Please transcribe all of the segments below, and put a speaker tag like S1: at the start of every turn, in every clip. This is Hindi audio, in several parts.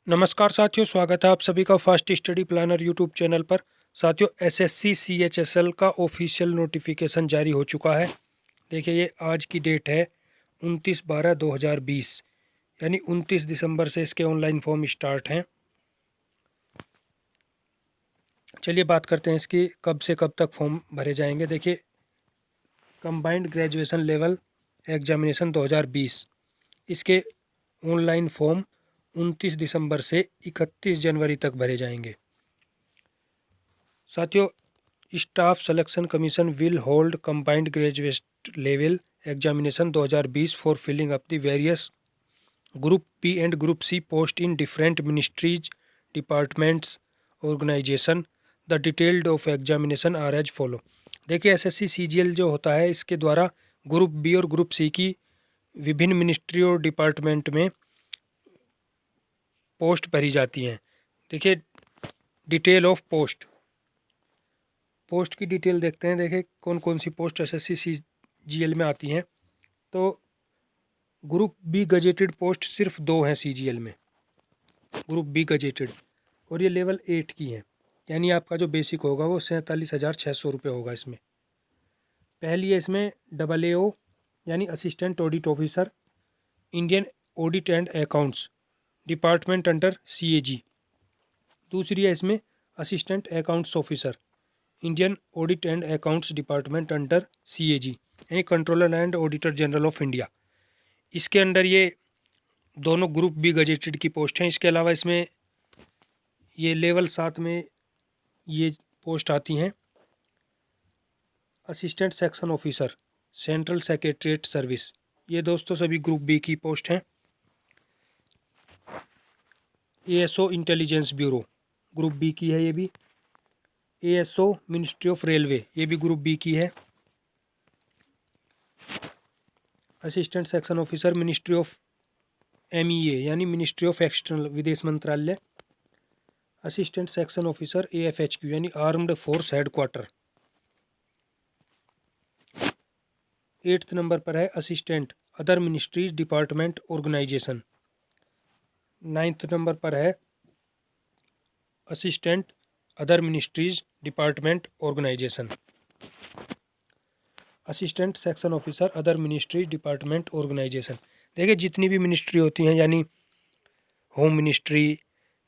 S1: नमस्कार साथियों, स्वागत है आप सभी का fast study planner YouTube channel पर। साथियों, एसएससी सीएचएसएल का ऑफिशियल नोटिफिकेशन जारी हो चुका है। देखिए, ये आज की डेट है 29/12/2020, यानी 29 दिसंबर से इसके ऑनलाइन फॉर्म स्टार्ट हैं। चलिए बात करते हैं इसकी कब से कब तक फॉर्म भरे जाएंगे। देखिए, कंबाइंड ग्रेजुएशन लेवल एग्जामिनेशन 2020, इसके ऑनलाइन फॉर्म 29 दिसंबर से 31 जनवरी तक भरे जाएंगे। साथियों, staff selection commission will hold combined graduate level examination 2020 for filling up the various group B and group C post in different ministries, departments, organisation. The detailed of examination are as follow. देखिए, एसएससी सीजीएल जो होता है, इसके द्वारा ग्रुप बी और ग्रुप सी की विभिन्न मिनिस्ट्री और डिपार्टमेंट में पोस्ट भरी जाती हैं। देखिए, डिटेल ऑफ पोस्ट की डिटेल देखते हैं। देखिए, कौन कौन सी पोस्ट एसएससी सीजीएल में आती हैं। तो ग्रुप बी गजेटेड पोस्ट सिर्फ 2 हैं सीजीएल में, ग्रुप बी गजेटेड, और ये लेवल 8 की हैं। यानी आपका जो बेसिक होगा वो 47,600 रुपये होगा। इसमें पहली है इसमें AAO यानी assistant audit officer, Indian audit and accounts department under CAG। दूसरी है इसमें assistant accounts officer, Indian audit and accounts department under CAG, यानी controller and auditor general of India. इसके अंडर ये दोनों ग्रुप बी गजेटेड की पोस्ट हैं। इसके अलावा इसमें ये लेवल 7 में ये पोस्ट आती हैं assistant section officer, central secretariat service. ये दोस्तों सभी ग्रुप बी की पोस्ट हैं। ASO intelligence bureau group B की है ये भी। ASO मिनिस्ट्री ऑफ रेलवे, ये भी ग्रुप बी की है। Assistant section officer ministry of MEA यानी मिनिस्ट्री ऑफ एक्सटर्नल, विदेश मंत्रालय। असिस्टेंट सेक्शन ऑफिसर AFHQ यानी armed force headquarter. 8th number पर है assistant other ministries department organisation. 9th number पर है assistant other ministries department organisation. Assistant section officer other ministries department organisation. देखिए, जितनी भी मिनिस्ट्री होती हैं, यानी होम मिनिस्ट्री,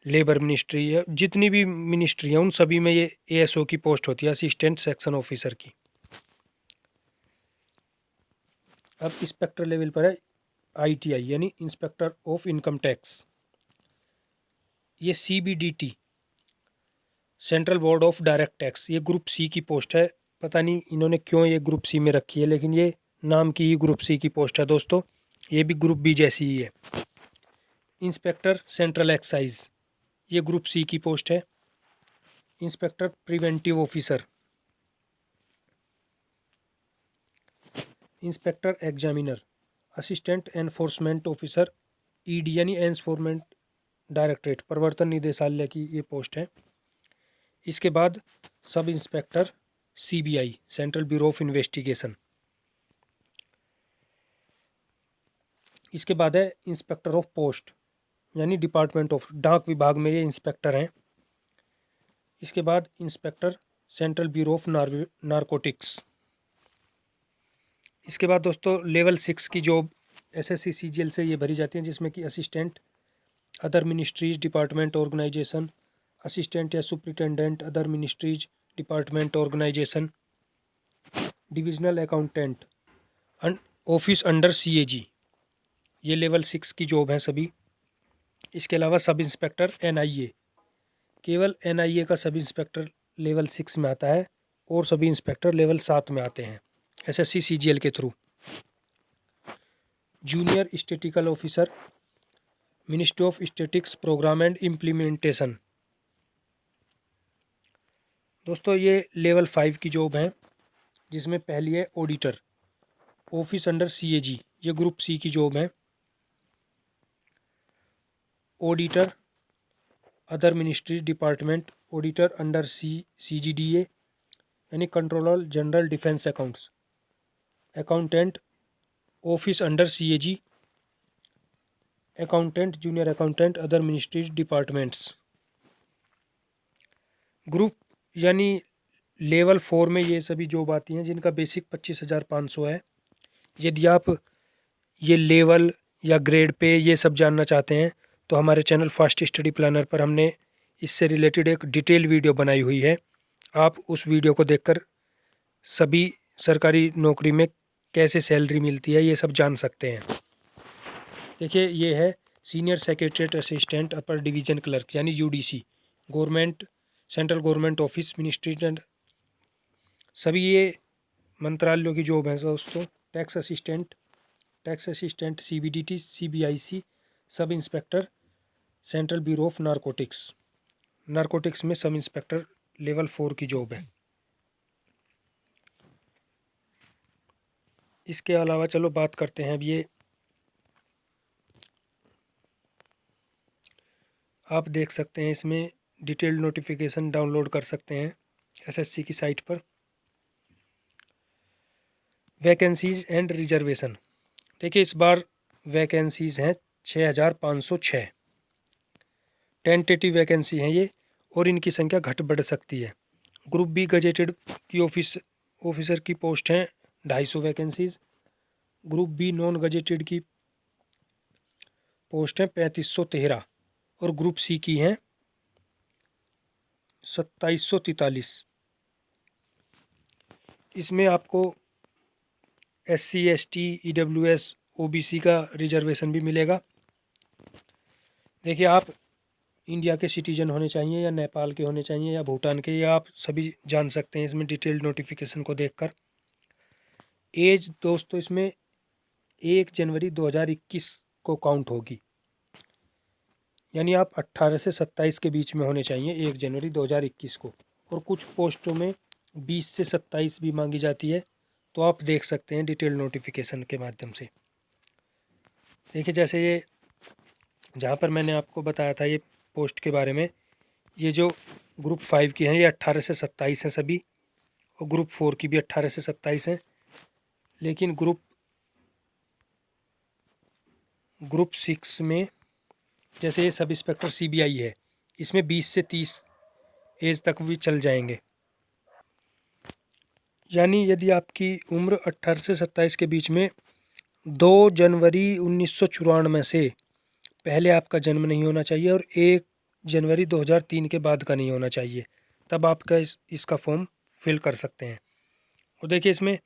S1: लेबर मिनिस्ट्री, या जितनी भी मिनिस्ट्री हैं, उन सभी में ये ASO की पोस्ट होती है, असिस्टेंट सेक्शन ऑफिसर की। अब इंस्पेक्टर लेवल पर है ITI यानी इंस्पेक्टर ऑफ इनकम टैक्स। ये CBDT central board of direct tax, ये ग्रुप सी की पोस्ट है। पता नहीं इन्होंने क्यों ये ग्रुप सी में रखी है, लेकिन ये नाम की ही ग्रुप सी की पोस्ट है दोस्तों। ये भी ग्रुप बी जैसी ही है। इंस्पेक्टर सेंट्रल एक्साइज, ये ग्रुप सी की पोस्ट है। Inspector preventive officer, inspector examiner, assistant enforcement officer ED यानी एनफोर्समेंट डायरेक्टरेट, प्रवर्तन निदेशालय की ये पोस्ट है। इसके बाद sub inspector CBI central bureau of investigation. इसके बाद है इंस्पेक्टर ऑफ पोस्ट यानी डिपार्टमेंट ऑफ, डाक विभाग में ये इंस्पेक्टर हैं। इसके बाद inspector central bureau of narcotics. इसके बाद दोस्तों लेवल 6 की जॉब SSC CGL से ये भरी जाती हैं, जिसमें कि assistant other ministries department organisation, assistant या superintendent other ministries department organization, divisional accountant office under CAG, ये लेवल 6 की जॉब है सभी। इसके अलावा सब इंस्पेक्टर NIA, केवल NIA का सब इंस्पेक्टर लेवल 6 में आता है, और सभी इंस्पेक्टर लेवल 7 में आते हैं SSC CGL के through. Junior statistical officer, ministry of statistics programme and implementation. दोस्तों, ये लेवल 5 की जॉब है, जिसमें पहली है ऑडिटर, ऑफिस अंडर CAG, ये ग्रुप सी की जॉब है। Auditor other ministries department auditor under CGDA यानी controller general defence accounts, accountant office under CAG, accountant, junior accountant, other ministries departments. Group यानी लेवल 4 में ये सभी जॉब आती हैं जिनका बेसिक 25,500 है। यदि आप ये लेवल या ग्रेड पे ये सब जानना चाहते हैं तो हमारे चैनल फास्ट स्टडी प्लानर पर हमने इससे रिलेटेड एक डिटेल वीडियो बनाई हुई है। आप उस वीडियो को देखकर सभी सरकारी नौकरी में कैसे सैलरी मिलती है ये सब जान सकते हैं। देखिए ये है senior secretariat assistant upper division clerk यानी UDC, government central government office ministry and सभी ये मंत्रालयों की जॉब है दोस्तों। Tax assistant CBDT, CBIC, sub inspector central bureau of narcotics में सब इंस्पेक्टर लेवल 4 की जॉब है। इसके अलावा चलो बात करते हैं अब ये आप देख सकते हैं इसमें डिटेल्ड नोटिफिकेशन डाउनलोड कर सकते हैं एसएससी की साइट पर। वैकेंसीज एंड रिजर्वेशन, देखिए इस बार वैकेंसीज हैं 6,506। टेंटेटिव वैकेंसी हैं ये और इनकी संख्या घट बढ़ सकती है। ग्रुप बी गजेटेड की ऑफिसर की पोस्ट हैं 250 vacancies. Group B non gazetted की पोस्ट हैं 3513 और ग्रुप सी की हैं 2743। इसमें आपको SC ST EWS OBC का रिजर्वेशन भी मिलेगा। देखिए आप इंडिया के सिटीजन होने चाहिए या नेपाल के होने चाहिए या भूटान के, या आप सभी जान सकते हैं इसमें डिटेल्ड नोटिफिकेशन को देखकर। एज दोस्तों इसमें 1 जनवरी 2021 को काउंट होगी, यानी आप 18 से 27 के बीच में होने चाहिए 1 जनवरी 2021 को। और कुछ पोस्टों में 20 से 27 भी मांगी जाती है, तो आप देख सकते हैं डिटेल नोटिफिकेशन के माध्यम से। देखिए जैसे ये जहाँ पर मैंने आपको बताया था ये पोस्ट के बारे में, ये जो ग्रुप 5 की हैं ये 18 से 27 हैं सभी, और ग्रुप 4 की भी 18 से 27 हैं। लेकिन ग्रुप 6 में जैसे ये सब इंस्पेक्टर CBI है, इसमें 20 से 30 एज तक भी चल जाएंगे। यानी यदि आपकी उम्र 18 से 27 के बीच में 2 जनवरी 1994 से पहले आपका जन्म नहीं होना चाहिए और 1 जनवरी 2003 के बाद का नहीं होना चाहिए, तब आपका इसका फॉर्म फिल कर सकते हैं। और देखिए इसमें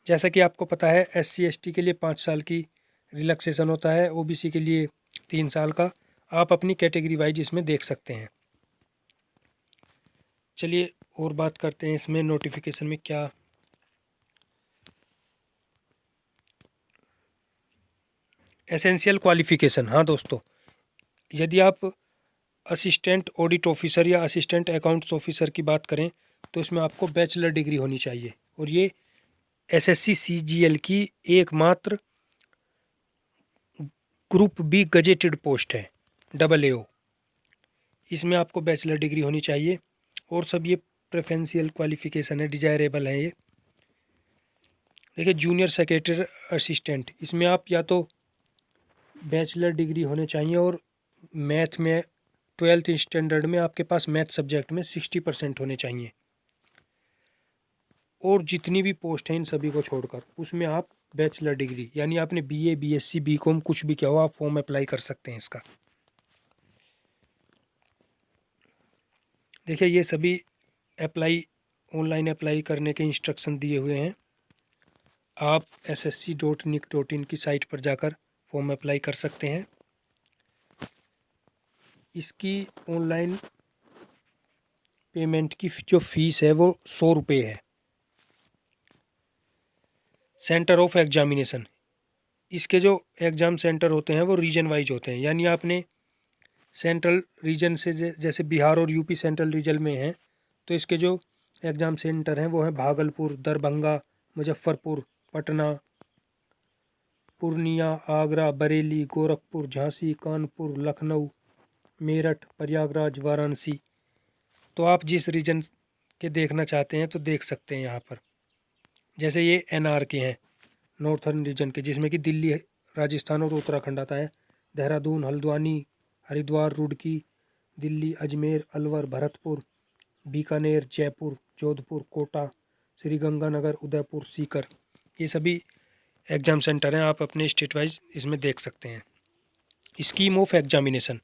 S1: जैसा कि आपको पता है SC ST के लिए 5 साल की रिलैक्सेशन होता है, OBC के लिए 3 साल का। आप अपनी कैटेगरी वाइज इसमें देख सकते हैं। चलिए और बात करते हैं इसमें नोटिफिकेशन में क्या एसेंशियल क्वालिफ़िकेशन। हाँ दोस्तों, यदि आप असिस्टेंट ऑडिट ऑफिसर या असिस्टेंट अकाउंट्स ऑफिसर की बात करें तो इसमें आपको बैचलर डिग्री होनी चाहिए, और ये SSC CGL की एकमात्र ग्रुप बी गजेटेड पोस्ट है AAO। इसमें आपको बैचलर डिग्री होनी चाहिए और सब ये प्रेफरेंशियल क्वालिफ़िकेशन है, डिजायरेबल है ये। देखिए जूनियर सेक्रेटरी असिस्टेंट, इसमें आप या तो बैचलर डिग्री होने चाहिए और मैथ में 12th स्टैंडर्ड में आपके पास मैथ सब्जेक्ट में 60% होने चाहिए। और जितनी भी पोस्ट हैं इन सभी को छोड़कर उसमें आप बैचलर डिग्री यानी आपने BA BSc BCom कुछ भी किया हो, आप फॉर्म अप्लाई कर सकते हैं इसका। देखिए ये सभी ऑनलाइन अप्लाई करने के इंस्ट्रक्शन दिए हुए हैं। आप ssc.nic.in की साइट पर जाकर फॉर्म अप्लाई कर सकते हैं। इसकी ऑनलाइन पेमेंट की जो फीस है वो 100 रुपये है। सेंटर ऑफ एग्जामिनेशन, इसके जो एग्ज़ाम सेंटर होते हैं वो रीजन वाइज होते हैं, यानी आपने सेंट्रल रीजन से जैसे बिहार और यूपी सेंट्रल रीजन में हैं तो इसके जो एग्ज़ाम सेंटर हैं वो हैं भागलपुर, दरभंगा, मुजफ्फरपुर, पटना, पूर्णिया, आगरा, बरेली, गोरखपुर, झांसी, कानपुर, लखनऊ, मेरठ, प्रयागराज, वाराणसी। तो आप जिस रीजन के देखना चाहते हैं तो देख सकते हैं यहाँ पर। जैसे ये NR के हैं, नॉर्थर्न रीजन के, जिसमें कि दिल्ली, राजस्थान और उत्तराखंड आता है। देहरादून, हल्द्वानी, हरिद्वार, रुड़की, दिल्ली, अजमेर, अलवर, भरतपुर, बीकानेर, जयपुर, जोधपुर, कोटा, श्रीगंगानगर, उदयपुर, सीकर, ये सभी एग्ज़ाम सेंटर हैं। आप अपने स्टेट वाइज इसमें देख सकते हैं। स्कीम ऑफ एग्जामिनेशन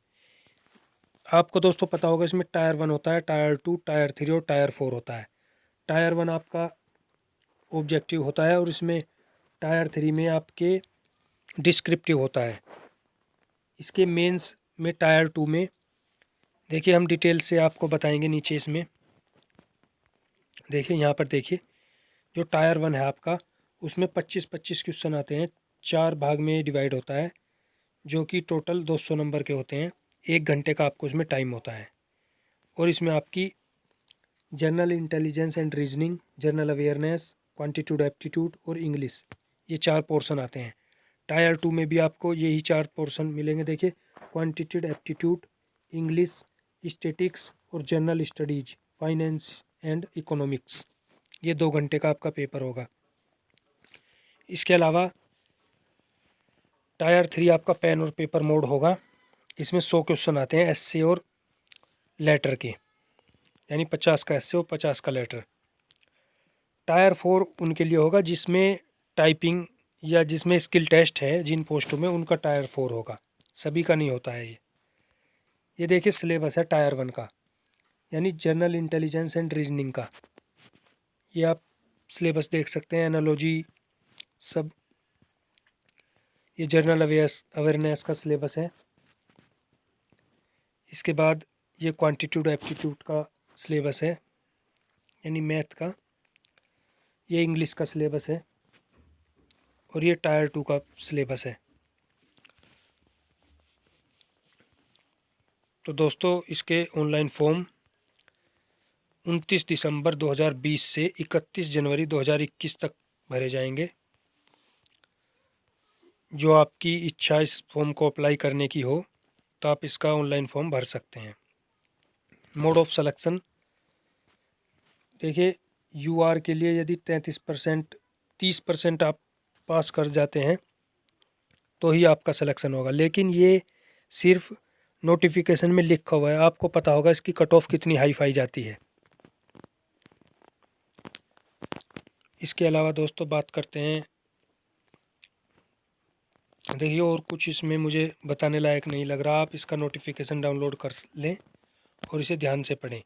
S1: आपको दोस्तों पता होगा, इसमें टायर 1 होता है, टायर 2, टायर 3 और टायर 4 होता है। टायर 1 आपका ऑब्जेक्टिव होता है और इसमें टायर 3 में आपके डिस्क्रिप्टिव होता है। इसके मेंस में टायर 2 में देखिए, हम डिटेल से आपको बताएंगे नीचे। इसमें देखिए, यहाँ पर देखिए, जो टायर 1 है आपका, उसमें 25-25 क्वेश्चन आते हैं, 4 भाग में डिवाइड होता है, जो कि टोटल 200 नंबर के होते हैं। 1 घंटे का आपको इसमें टाइम होता है। और इसमें आपकी general intelligence and reasoning, general awareness, quantitative aptitude और इंग्लिश, ये 4 पोर्शन आते हैं। टायर 2 में भी आपको यही 4 पोर्शन मिलेंगे। देखिए, क्वांटिट्यूड एप्टीट्यूड, इंग्लिश, स्टैटिक्स और general studies, finance and economics, ये 2 घंटे का आपका पेपर होगा। इसके अलावा टायर 3 आपका पेन और पेपर मोड होगा। इसमें 100 क्वेश्चन आते हैं एस्से और लेटर के, यानी 50 का एस्से और 50 का लेटर। टायर 4 उनके लिए होगा जिसमें टाइपिंग या जिसमें स्किल टेस्ट है, जिन पोस्टों में, उनका टायर 4 होगा, सभी का नहीं होता है ये देखिए सिलेबस है टायर 1 का, यानी जनरल इंटेलिजेंस एंड रीजनिंग का। ये आप सिलेबस देख सकते हैं, एनालॉजी सब, ये जनरल अवेयरनेस का सिलेबस है। इसके बाद ये क्वांटिट्यूड एप्टीट्यूड का सिलेबस है, यानी मैथ का। ये इंग्लिश का सिलेबस है और ये टायर 2 का सिलेबस है। तो दोस्तों, इसके ऑनलाइन फॉर्म 29 दिसंबर 2020 से 31 जनवरी 2021 तक भरे जाएंगे। जो आपकी इच्छा इस फॉर्म को अप्लाई करने की हो, तो आप इसका ऑनलाइन फॉर्म भर सकते हैं। मोड ऑफ सिलेक्शन देखिए, यूआर के लिए यदि 30% आप पास कर जाते हैं तो ही आपका सिलेक्शन होगा, लेकिन ये सिर्फ नोटिफिकेशन में लिखा हुआ है, आपको पता होगा इसकी कट ऑफ कितनी हाई फाई जाती है। इसके अलावा दोस्तों बात करते हैं, देखिए और कुछ इसमें मुझे बताने लायक नहीं लग रहा। आप इसका नोटिफिकेशन डाउनलोड कर लें और इसे ध्यान से पढ़ें।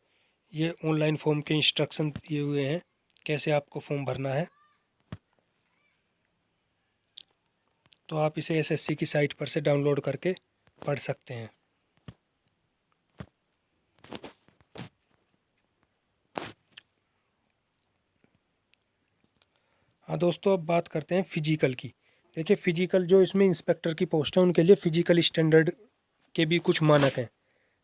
S1: ये ऑनलाइन फॉर्म के इंस्ट्रक्शन दिए हुए हैं, कैसे आपको फॉर्म भरना है। तो आप इसे एसएससी की साइट पर से डाउनलोड करके पढ़ सकते हैं। हाँ दोस्तों, अब बात करते हैं फिजिकल की। देखिए, फिजिकल जो इसमें इंस्पेक्टर की पोस्ट है, उनके लिए फिजिकल स्टैंडर्ड के भी कुछ मानक हैं।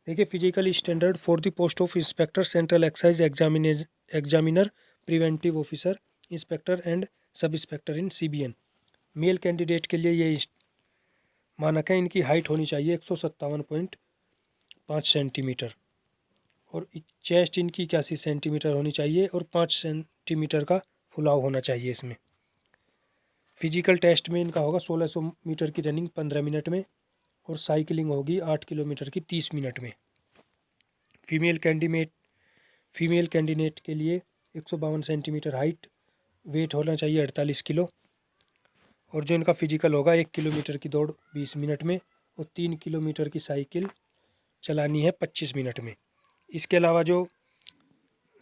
S1: देखिए, physical standard for the post of inspector, central excise examiner, preventive officer, inspector and sub inspector in CBN. Male candidate के लिए ये मानक है। इनकी हाइट होनी चाहिए 157.5 सेंटीमीटर और चेस्ट इनकी 81 सेंटीमीटर होनी चाहिए और 5 सेंटीमीटर का फुलाव होना चाहिए इसमें। फिजिकल टेस्ट में इनका होगा 1600 मीटर की रनिंग 15 मिनट में और साइकिलिंग होगी 8 किलोमीटर की 30 मिनट में। फीमेल कैंडिडेट के लिए 152 सेंटीमीटर हाइट, वेट होना चाहिए 48 किलो और जो इनका फिजिकल होगा 1 किलोमीटर की दौड़ 20 मिनट में और 3 किलोमीटर की साइकिल चलानी है 25 मिनट में। इसके अलावा जो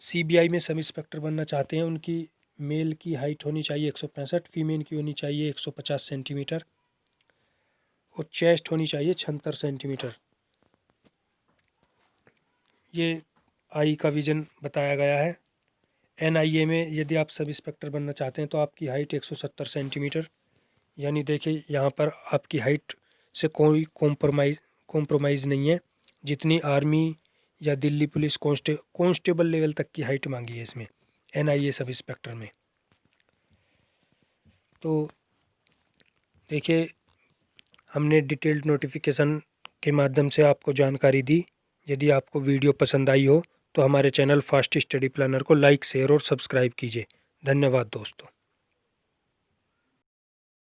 S1: सीबीआई में सब इंस्पेक्टर बनना चाहते हैं, उनकी मेल की हाइट होनी चाहिए 165, फीमेल की होनी चाहिए 150 सेंटीमीटर और चेस्ट होनी चाहिए 76 सेंटीमीटर। ये आई का विज़न बताया गया है। एनआईए में यदि आप सब इंस्पेक्टर बनना चाहते हैं तो आपकी हाइट 170 सेंटीमीटर, यानी देखिए यहाँ पर आपकी हाइट से कोई कॉम्प्रोमाइज़ नहीं है। जितनी आर्मी या दिल्ली पुलिस कांस्टेबल लेवल तक की हाइट मांगी है इसमें एनआईए सब इंस्पेक्टर में। तो देखिए, हमने डिटेल्ड नोटिफिकेशन के माध्यम से आपको जानकारी दी। यदि आपको वीडियो पसंद आई हो तो हमारे चैनल फास्ट स्टडी प्लानर को लाइक, शेयर और सब्सक्राइब कीजिए। धन्यवाद दोस्तों।